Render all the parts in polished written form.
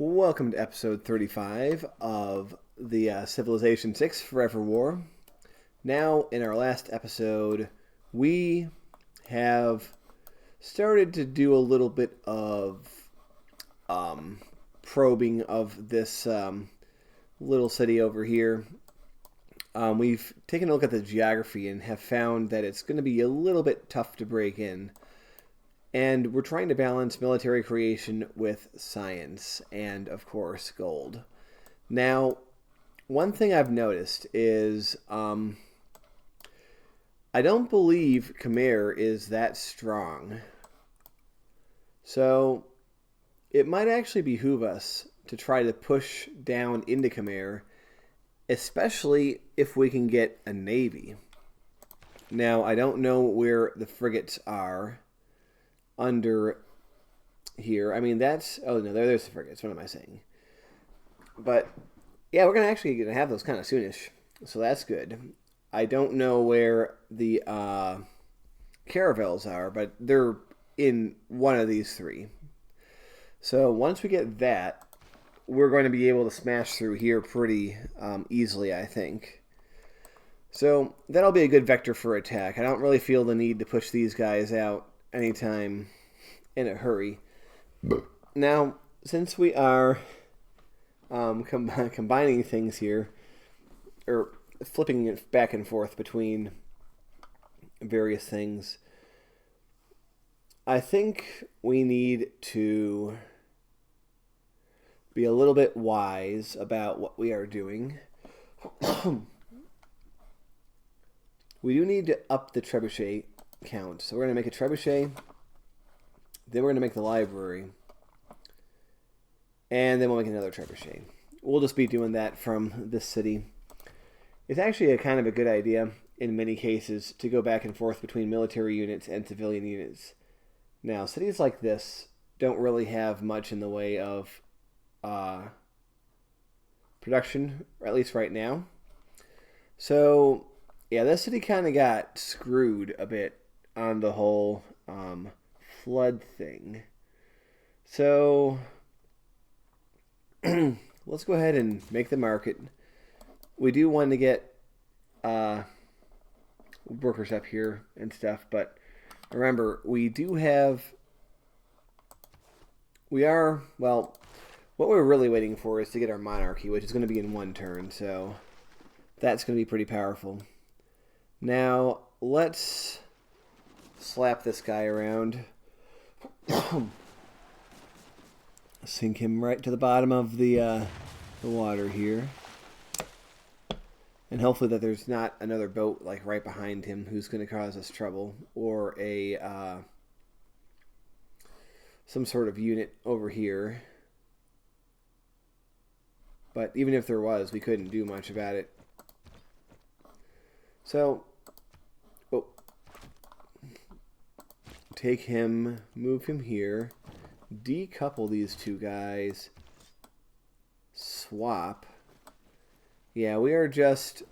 Welcome to episode 35 of the Civilization 6 Forever War. Now, in our last episode, we have started to do a little bit of probing of this little city over here. We've taken a look at the geography and have found that it's going to be a little bit tough to break in. And we're trying to balance military creation with science and, of course, gold. Now, one thing I've noticed is I don't believe Khmer is that strong. So it might actually behoove us to try to push down into Khmer, especially if we can get a navy. Now, I don't know where the frigates are under here. I mean, that's... Oh, no, there's the frigates. What am I saying? But, yeah, we're going to have those kind of soonish. So that's good. I don't know where the caravels are, but they're in one of these three. So once we get that, we're going to be able to smash through here pretty easily, I think. So that'll be a good vector for attack. I don't really feel the need to push these guys out anytime in a hurry. Now, since we are combining things here, or flipping it back and forth between various things, I think we need to be a little bit wise about what we are doing. We do need to up the trebuchet count. So we're going to make a trebuchet, then we're going to make the library, and then we'll make another trebuchet. We'll just be doing that from this city. It's actually a kind of a good idea in many cases to go back and forth between military units and civilian units. Now, cities like this don't really have much in the way of production, or at least right now. So, yeah, this city kind of got screwed a bit on the whole flood thing. So let's go ahead and make the market. We do want to get workers up here and stuff, but remember, what we're really waiting for is to get our monarchy, which is going to be in one turn, so that's going to be pretty powerful. Now, let's slap this guy around. Sink him right to the bottom of the water here. And hopefully that there's not another boat like right behind him who's going to cause us trouble, or some sort of unit over here. But even if there was, we couldn't do much about it. So, take him, move him here, decouple these two guys, swap. Yeah, we are just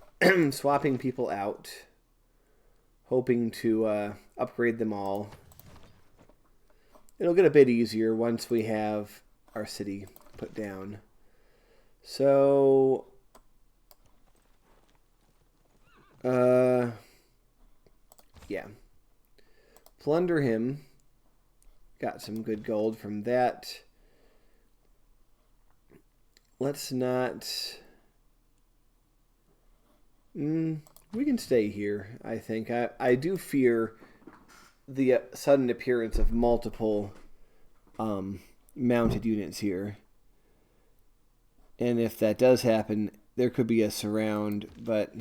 swapping people out, hoping to upgrade them all. It'll get a bit easier once we have our city put down. So, yeah. Plunder him. Got some good gold from that. Let's not... we can stay here, I think. I do fear the sudden appearance of multiple mounted units here. And if that does happen, there could be a surround, but...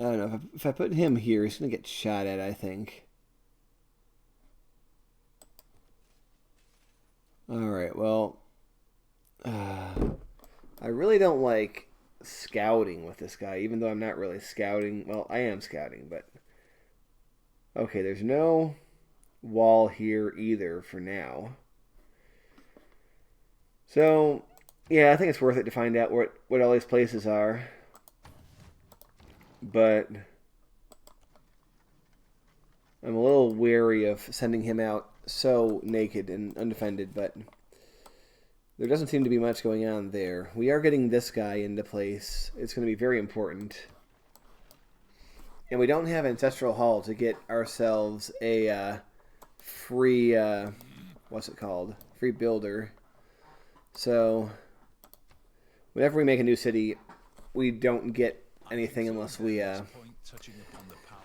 I don't know. If I put him here, he's going to get shot at, I think. Alright, well... I really don't like scouting with this guy, even though I'm not really scouting. Well, I am scouting, but... Okay, there's no wall here either for now. So, yeah, I think it's worth it to find out what all these places are. But I'm a little wary of sending him out so naked and undefended, but there doesn't seem to be much going on there. We are getting this guy into place. It's going to be very important. And we don't have Ancestral Hall to get ourselves a free, what's it called? Free builder. So, whenever we make a new city, we don't get anything unless we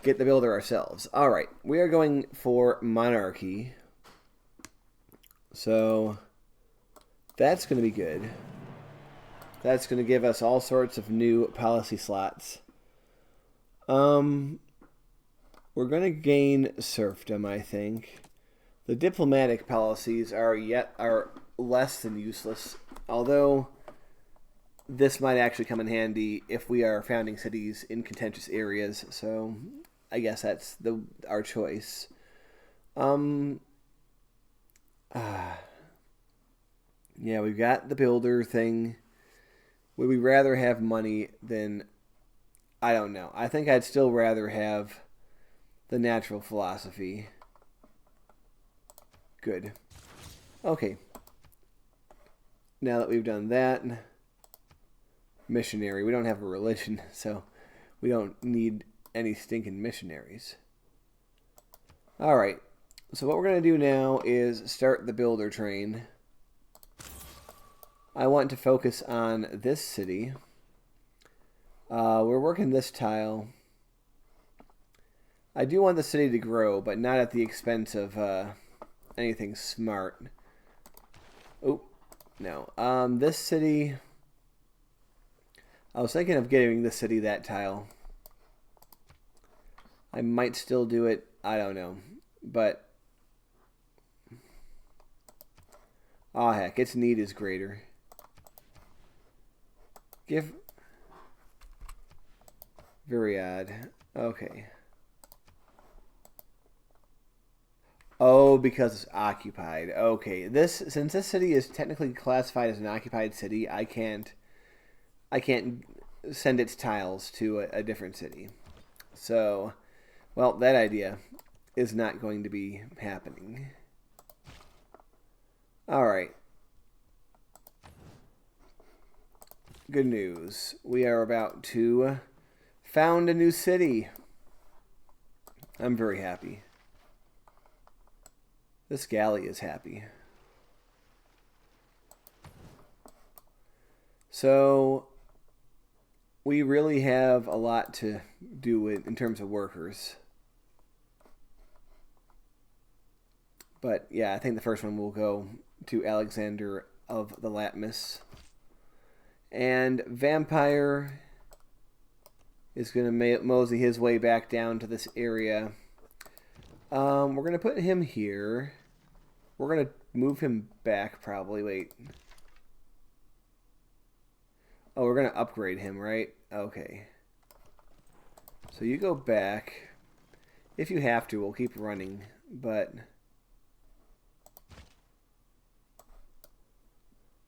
get the builder ourselves. Alright, we are going for monarchy. So, that's going to be good. That's going to give us all sorts of new policy slots. We're going to gain serfdom, I think. The diplomatic policies are less than useless, although this might actually come in handy if we are founding cities in contentious areas. So I guess that's our choice. Yeah, we've got the builder thing. Would we rather have money than... I don't know. I think I'd still rather have the natural philosophy. Good. Okay. Now that we've done that, missionary. We don't have a religion, so we don't need any stinking missionaries. Alright. So what we're going to do now is start the builder train. I want to focus on this city. We're working this tile. I do want the city to grow, but not at the expense of anything smart. Oh, no. This city... I was thinking of giving this city that tile. I might still do it. I don't know. But... oh, heck. Its need is greater. Give... very odd. Okay. Oh, because it's occupied. Okay. Since this city is technically classified as an occupied city, I can't send its tiles to a different city. So, well, that idea is not going to be happening. Alright. Good news. We are about to found a new city. I'm very happy. This galley is happy. So, we really have a lot to do in terms of workers. But, yeah, I think the first one will go to Alexander of the Latmus. And Vampire is going to mosey his way back down to this area. We're going to put him here. We're going to move him back, probably. Wait. Oh, we're going to upgrade him, right? Okay. So you go back. If you have to, we'll keep running. But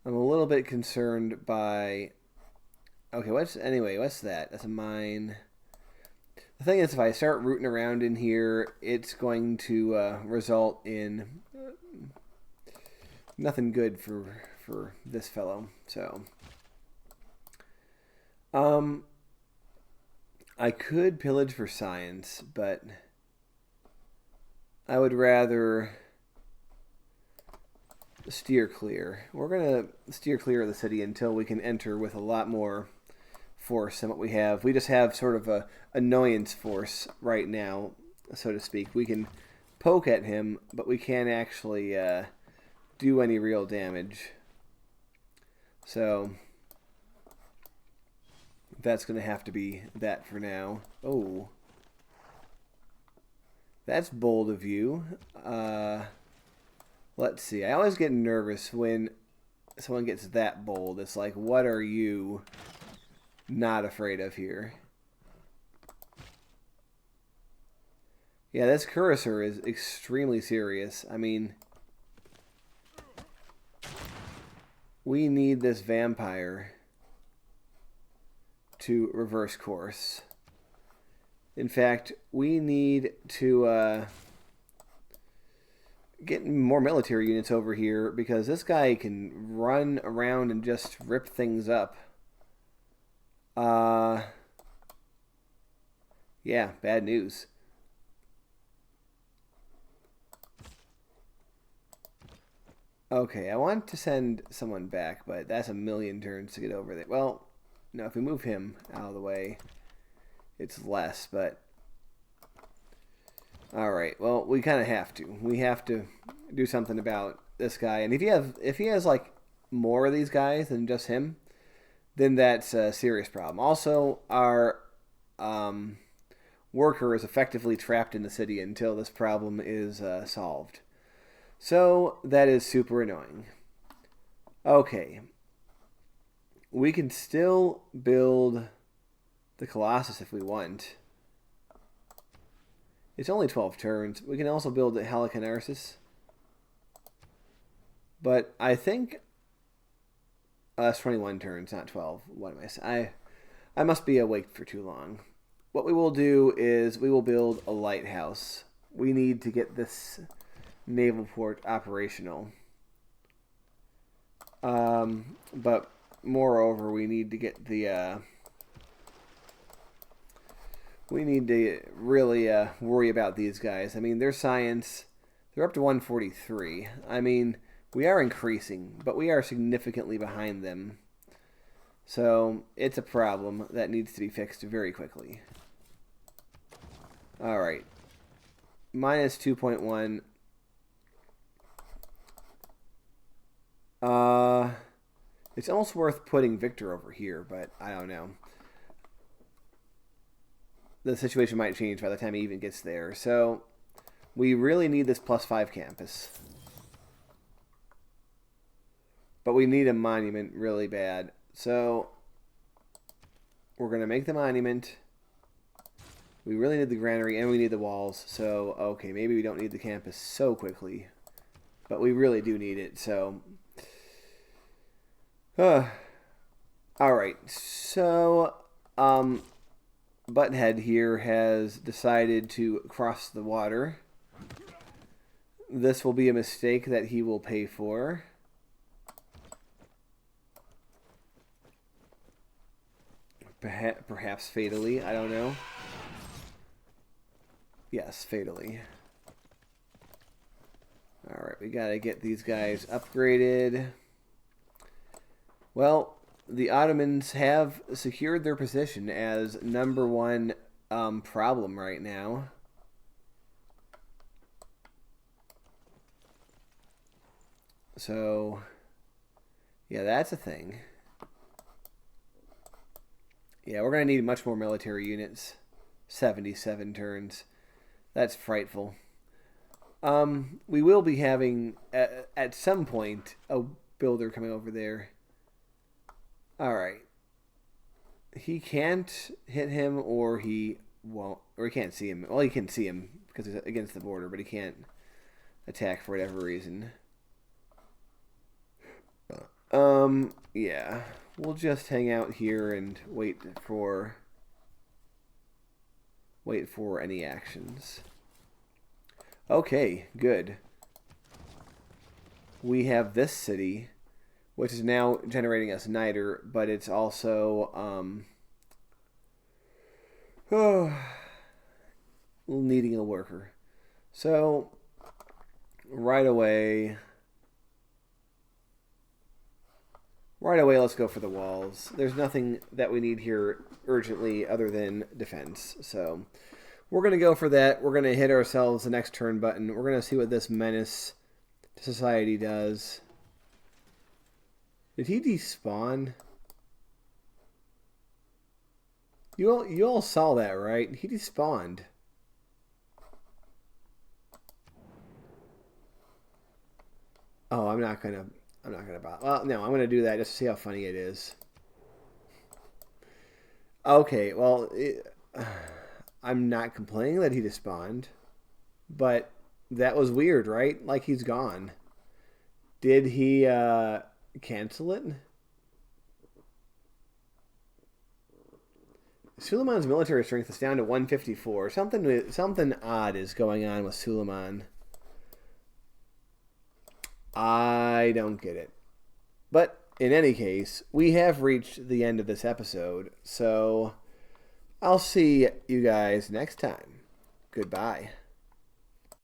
I'm a little bit concerned by... okay, what's that? That's a mine. The thing is, if I start rooting around in here, it's going to result in nothing good for this fellow. So, I could pillage for science, but I would rather steer clear. We're going to steer clear of the city until we can enter with a lot more force than what we have. We just have sort of a annoyance force right now, so to speak. We can poke at him, but we can't actually do any real damage. So that's going to have to be that for now. Oh, that's bold of you. Let's see. I always get nervous when someone gets that bold. It's like, what are you not afraid of here? Yeah, this cursor is extremely serious. I mean, we need this vampire to reverse course. In fact, we need to get more military units over here because this guy can run around and just rip things up. Yeah, bad news. Okay, I want to send someone back, but that's a million turns to get over there. Well, no, if we move him out of the way, it's less, but... Alright, well, we kind of have to. We have to do something about this guy. And if he has like, more of these guys than just him, then that's a serious problem. Also, our worker is effectively trapped in the city until this problem is solved. So, that is super annoying. Okay. We can still build the Colossus if we want. It's only 12 turns. We can also build the Halicarnassus. But I think... it's 21 turns, not 12. What am I saying? I must be awake for too long. What we will do is we will build a lighthouse. We need to get this naval port operational. But moreover, we need to get the... we need to really worry about these guys. I mean, their science, they're up to 143. I mean, we are increasing, but we are significantly behind them. So, it's a problem that needs to be fixed very quickly. Alright. Minus 2.1. It's almost worth putting Victor over here, but I don't know. The situation might change by the time he even gets there. So, we really need this +5 campus. But we need a monument really bad. So, we're going to make the monument. We really need the granary and we need the walls. So, okay, maybe we don't need the campus so quickly. But we really do need it, so... Alright, so... Butthead here has decided to cross the water. This will be a mistake that he will pay for. Perhaps fatally, I don't know. Yes, fatally. Alright, we gotta get these guys upgraded. Well, the Ottomans have secured their position as #1 problem right now. So, yeah, that's a thing. Yeah, we're going to need much more military units. 77 turns. That's frightful. We will be having, at some point, a builder coming over there. Alright. He can't hit him, or he won't, or he can't see him. Well, he can see him because he's against the border, but he can't attack for whatever reason. Yeah. We'll just hang out here and wait for any actions. Okay, good. We have this city, which is now generating us niter, but it's also needing a worker. So right away, let's go for the walls. There's nothing that we need here urgently other than defense. So we're going to go for that. We're going to hit ourselves the next turn button. We're going to see what this menace to society does. Did he despawn? You all saw that, right? He despawned. Oh, I'm not gonna bother. Well, no, I'm gonna do that just to see how funny it is. Okay, well, I'm not complaining that he despawned, but that was weird, right? Like he's gone. Did he cancel it? Suleiman's military strength is down to 154. Something odd is going on with Suleiman. I don't get it. But in any case, we have reached the end of this episode, so I'll see you guys next time. Goodbye.